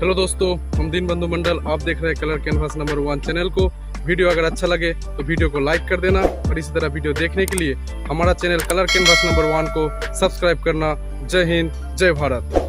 Hello दोस्तों, हम दीन बंधु मंडल, आप देख रहे हैं कलर कैनवास नंबर 1 चैनल को। वीडियो अगर अच्छा लगे तो वीडियो को लाइक कर देना और इसी तरह वीडियो देखने के लिए हमारा चैनल कलर कैनवास नंबर 1 को सब्सक्राइब करना। जय हिंद, जय भारत।